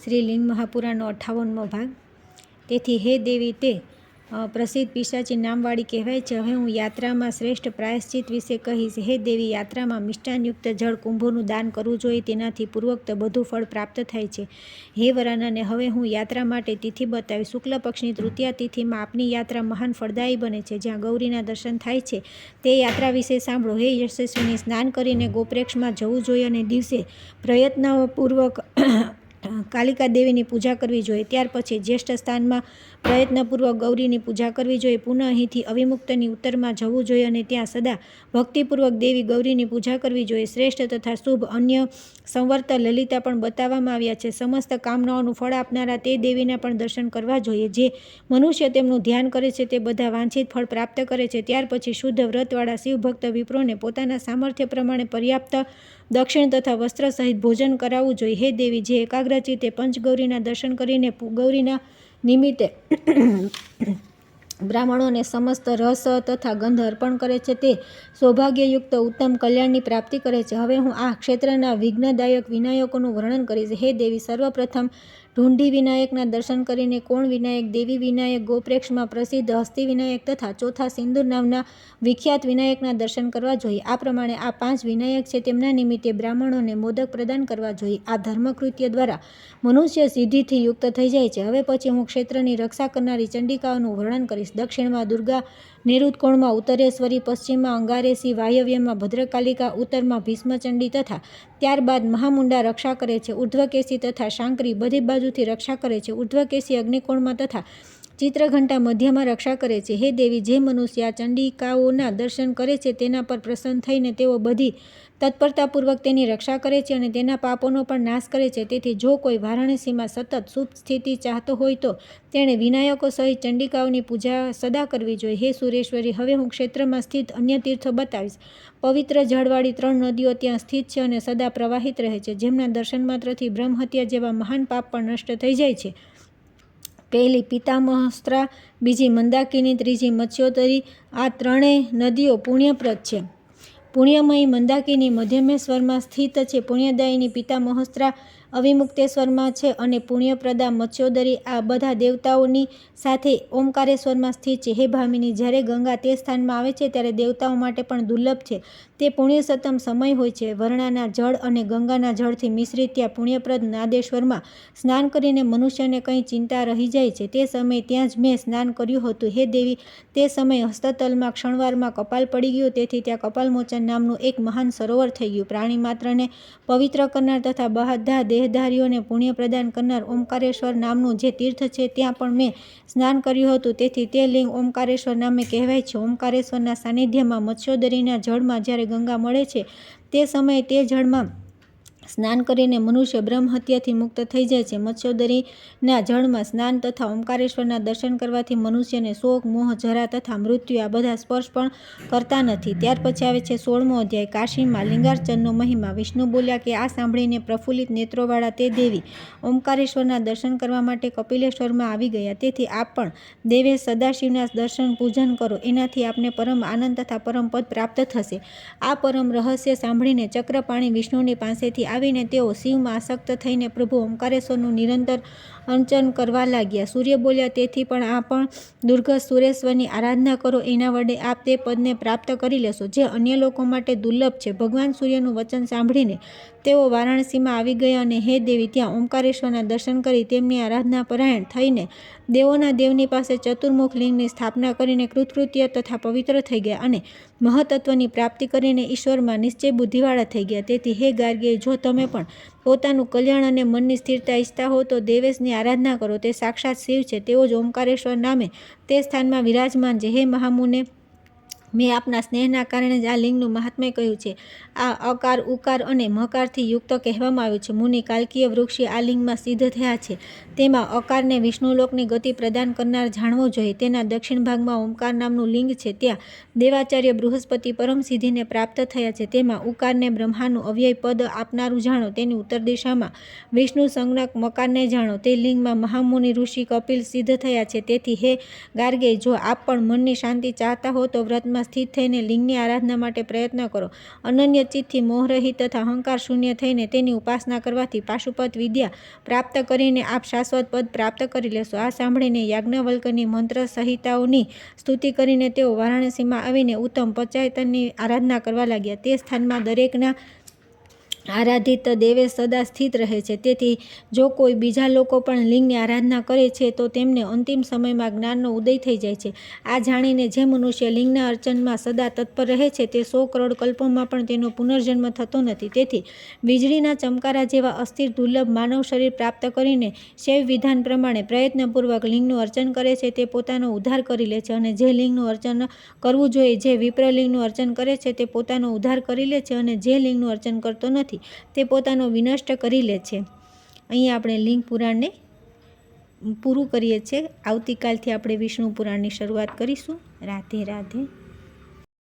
શ્રી લિંગ મહાપુરાણનો 58મો ભાગ। તેથી હે દેવી, તે પ્રસિદ્ધ પિશાચી નામવાળી કહેવાય છે। હવે હું યાત્રામાં શ્રેષ્ઠ પ્રાયશ્ચિત વિશે કહીશ। હે દેવી, યાત્રામાં મિષ્ટાનયુક્ત જળ કુંભોનું દાન કરવું જોઈએ, તેનાથી પૂર્વોક્ત બધું ફળ પ્રાપ્ત થાય છે। હે વરાનને, હવે હું યાત્રા માટે તિથિ બતાવીશ। શુક્લ પક્ષની તૃતીયા તિથિમાં આપની યાત્રા મહાન ફળદાયી બને છે, જ્યાં ગૌરીના દર્શન થાય છે। તે યાત્રા વિશે સાંભળો। હે યશસ્વીની, સ્નાન કરીને ગોપ્રેક્ષમાં જવું જોઈએ અને દિવસે પ્રયત્નપૂર્વક કાલિકા દેવીની પૂજા કરવી જોઈએ। ત્યાર પછી જ્યેષ્ઠ સ્થાનમાં પ્રયત્નપૂર્વક ગૌરીની પૂજા કરવી જોઈએ। પુનઃ અહીંથી અવિમુક્તની ઉત્તરમાં જવું જોઈએ અને ત્યાં સદા ભક્તિપૂર્વક દેવી ગૌરીની પૂજા કરવી જોઈએ। શ્રેષ્ઠ તથા શુભ અન્ય સંવર્ત લલિતા પણ બતાવવામાં આવ્યા છે। સમસ્ત કામનાઓનું ફળ આપનારા તે દેવીના પણ દર્શન કરવા જોઈએ। જે મનુષ્ય તેમનું ધ્યાન કરે છે તે બધા વાંછિત ફળ પ્રાપ્ત કરે છે। ત્યાર પછી શુદ્ધ વ્રતવાળા શિવભક્ત વિપ્રોને પોતાના સામર્થ્ય પ્રમાણે પર્યાપ્ત દક્ષિણ તથા વસ્ત્ર સહિત ભોજન કરાવવું જોઈએ। હે દેવી, જે એકાગ્રચિત્તે પંચગૌરીના દર્શન કરીને ગૌરીના નિમિત્તે બ્રાહ્મણોને સમસ્ત રસ તથા ગંધ અર્પણ કરે છે, તે સૌભાગ્યયુક્ત ઉત્તમ કલ્યાણની પ્રાપ્તિ કરે છે। હવે હું આ ક્ષેત્રના વિઘ્નદાયક વિનાયકોનું વર્ણન કરીશ। હે દેવી, સર્વપ્રથમ ઢુંઢી વિનાયકના દર્શન કરીને કોણ વિનાયક, દેવી વિનાયક, ગોપ્રેક્ષમાં પ્રસિદ્ધ હસ્તી વિનાયક તથા ચોથા સિંદૂર નામના વિખ્યાત વિનાયકના દર્શન કરવા જોઈએ। આ પ્રમાણે આ 5 વિનાયક છે, તેમના નિમિત્તે બ્રાહ્મણોને મોદક પ્રદાન કરવા જોઈએ। આ ધર્મકૃત્ય દ્વારા મનુષ્ય સિદ્ધિથી યુક્ત થઈ જાય છે। હવે પછી હું ક્ષેત્રની રક્ષા કરનારી ચંડિકાઓનું વર્ણન કરીશ। દક્ષિણમાં દુર્ગા, નિરુત્કોણમાં ઉત્તરેશ્વરી, પશ્ચિમમાં અંગારેસી, વાયવ્યમાં ભદ્રકાલિકા, ઉત્તરમાં ભીષ્મચંડી તથા ત્યારબાદ મહામુંડા રક્ષા કરે છે। ઉર્ધ્વકેશી તથા શાંકરી બધી બાજુથી રક્ષા કરે છે। ઉર્ધ્વકેશી અગ્નિકોણમાં તથા ચિત્રઘંટા મધ્યમાં રક્ષા કરે છે। હે દેવી, જે મનુષ્ય આ ચંડિકાઓના દર્શન કરે છે તેના પર પ્રસન્ન થઈને તેઓ બધી તત્પરતાપૂર્વક તેની રક્ષા કરે છે અને તેના પાપોનો પણ નાશ કરે છે। તેથી જો કોઈ વારાણસીમાં સતત શુભ સ્થિતિ ચાહતો હોય તો તેણે વિનાયકો સહિત ચંડિકાઓની પૂજા સદા કરવી જોઈએ। હે સુરેશ્વરી, હવે હું ક્ષેત્રમાં સ્થિત અન્ય તીર્થો બતાવીશ। પવિત્ર જળવાળી 3 નદીઓ ત્યાં સ્થિત છે અને સદા પ્રવાહિત રહે છે, જેમના દર્શન માત્રથી બ્રહ્મહત્યા જેવા મહાન પાપ પણ નષ્ટ થઈ જાય છે। પહેલી પિતામહસ્ત્રા, બીજી મંદાકિની, ત્રીજી મત્સ્યોદરી। આ 3 નદીઓ પુણ્યપ્રદ છે। પુણ્યમયી મંદાકિની મધ્યમેશ્વરમાં સ્થિત છે, પુણ્યદાયિની પિતામહસ્ત્રા અવિમુક્તેશ્વરમાં છે અને પુણ્યપ્રદા મત્સ્યોદરી આ બધા દેવતાઓની સાથે ઓમકારેશ્વરમાં સ્થિત છે। હે ભામિની, જ્યારે ગંગા તે સ્થાનમાં આવે છે ત્યારે દેવતાઓ માટે પણ દુર્લભ છે। તે પુણ્યસત્તમ સમય હોય છે। વર્ણાના જળ અને ગંગાના જળથી મિશ્રિત ત્યાં પુણ્યપ્રદ નાદેશ્વરમાં સ્નાન કરીને મનુષ્યને કંઈ ચિંતા રહી જાય છે। તે સમયે ત્યાં જ મેં સ્નાન કર્યું હતું। હે દેવી, તે સમયે હસ્તતલમાં ક્ષણવારમાં કપાલ પડી ગયું, તેથી ત્યાં કપાલમોચન નામનું એક મહાન સરોવર થઈ ગયું। પ્રાણી માત્રને પવિત્ર કરનાર તથા બધા દેહધારીઓને પુણ્ય પ્રદાન કરનાર ઓમકારેશ્વર નામનું જે તીર્થ છે ત્યાં પણ મેં સ્નાન કર્યું હતું, તેથી તે લિંગ ઓમકારેશ્વર નામે કહેવાય છે। ઓમકારેશ્વરના સાનિધ્યમાં મત્સ્યોદરીના જળમાં જ્યારે ગંગા મળે છે તે સમયે તે જળમાં સ્નાન કરીને મનુષ્ય બ્રહ્મહત્યાથી મુક્ત થઈ જાય છે। મત્સ્યોદરીના જળમાં સ્નાન તથા ઓમકારેશ્વરના દર્શન કરવાથી મનુષ્યને શોક, મોહ, જરા તથા મૃત્યુ આ બધા સ્પર્શ પણ કરતા નથી। ત્યાર પછી આવે છે 16મો અધ્યાય, કાશીમાં લિંગાર્ચનનો મહિમા। વિષ્ણુ બોલ્યા કે આ સાંભળીને પ્રફુલ્લિત નેત્રોવાળા તે દેવી ઓમકારેશ્વરના દર્શન કરવા માટે કપિલેશ્વરમાં આવી ગયા। તેથી આપ પણ દેવે સદાશિવના દર્શન પૂજન કરો, એનાથી આપને પરમ આનંદ તથા પરમ પદ પ્રાપ્ત થશે। આ પરમ રહસ્ય સાંભળીને ચક્રપાણી વિષ્ણુની પાસેથી આવીને તેઓ શિવમાં આસક્ત થઈને પ્રભુ ઓમકારેશ્વરનું નિરંતર અર્ચન કરવા લાગ્યા। સૂર્ય બોલ્યા, તેથી પણ આપ પણ દુર્ગસ સુરેશ્વરની આરાધના કરો, એના વડે આપ તે પદને પ્રાપ્ત કરી લેશો જે અન્ય લોકો માટે દુર્લભ છે। ભગવાન સૂર્યનું વચન સાંભળીને તેઓ વારાણસીમાં આવી ગયા અને હે દેવી, ત્યાં ઓમકારેશ્વરના દર્શન કરી તેમની આરાધના પરાયણ થઈને દેવોના દેવની પાસે ચતુર્મુખ લિંગની સ્થાપના કરીને કૃતકૃત્ય તથા પવિત્ર થઈ ગયા અને મહત્તત્વની પ્રાપ્તિ કરીને ઈશ્વરમાં નિશ્ચય બુદ્ધિવાળા થઈ ગયા। તેથી હે ગાર્ગેય, જો તમે પણ પોતાનું કલ્યાણ અને મનની સ્થિરતા ઈચ્છતા હો તો દેવેશની આરાધના કરો, તે સાક્ષાત શિવ છે, તેઓ જ ઓમકારેશ્વર નામે તે સ્થાનમાં વિરાજમાન છે। હે મહામુને, મેં આપના સ્નેહના કારણે જ આ લિંગનું મહાત્મ્ય કહ્યું છે। આ અકાર, ઉકાર અને મકારથી યુક્ત કહેવામાં આવ્યું છે। મુનિ કાલ્કીય વૃક્ષી આ લિંગમાં સિદ્ધ થયા છે। તેમાં અકારને વિષ્ણુલોકની ગતિ પ્રદાન કરનાર જાણવો જોઈએ। તેના દક્ષિણ ભાગમાં ઓમકાર નામનું લિંગ છે, ત્યાં દેવાચાર્ય બૃહસ્પતિ પરમ સિદ્ધિને પ્રાપ્ત થયા છે। તેમાં ઉકારને બ્રહ્માનું અવ્યય પદ આપનારું જાણો, તેની ઉત્તર દિશામાં વિષ્ણુ સંજ્ઞક મકારને જાણો, તે લિંગમાં મહામુનિ ઋષિ કપિલ સિદ્ધ થયા છે। તેથી હે ગાર્ગેય, જો આપ પણ મનની શાંતિ ચાહતા હો તો વ્રતમાં સ્થિત થઈને લિંગની આરાધના માટે પ્રયત્ન કરો. અનન્ય ચિત્તથી મોહરહિત તથા અહંકાર શૂન્ય થઈને તેની ઉપાસના કરવાથી પાશુપત વિદ્યા પ્રાપ્ત કરીને આપ શાશ્વત પદ પ્રાપ્ત કરી લેશો. આ સાંભળીને યાજ્ઞવલ્ક્યની મંત્ર સંહિતાઓની સ્તુતિ કરીને તેઓ વારાણસીમાં આવીને ઉત્તમ પંચાયતનની આરાધના કરવા લાગ્યા. તે સ્થાનમાં દરેકના આરાધિત દેવેશ સદા સ્થિત રહે છે. તેથી જો કોઈ બીજા લોકો પણ લિંગની આરાધના કરે છે તો તેમને અંતિમ સમયમાં જ્ઞાનનો ઉદય થઈ જાય છે. આ જાણીને જે મનુષ્ય લિંગના અર્ચનમાં સદા તત્પર રહે છે તે 100 કરોડ કલ્પોમાં પણ તેનો પુનર્જન્મ થતો નથી. તેથી વીજળીના ચમકારા જેવા અસ્થિર દુર્લભ માનવ શરીર પ્રાપ્ત કરીને શૈવ વિધાન પ્રમાણે પ્રયત્નપૂર્વક લિંગનું અર્ચન કરે છે તે પોતાનો ઉદ્ધાર કરી લે છે, અને જે લિંગનું અર્ચન કરવું જોઈએ, જે વિપ્રલિંગનું અર્ચન કરે છે તે પોતાનો ઉદ્ધાર કરી લે છે, અને જે લિંગનું અર્ચન કરતો નથી તે પોતાનો વિનષ્ટ કરી લે છે. અહીં આપણે લિંગ પુરાણને પૂરું કરીએ છીએ. આવતીકાલથી આપણે વિષ્ણુ પુરાણની શરૂઆત કરીશું. રાધે રાધે.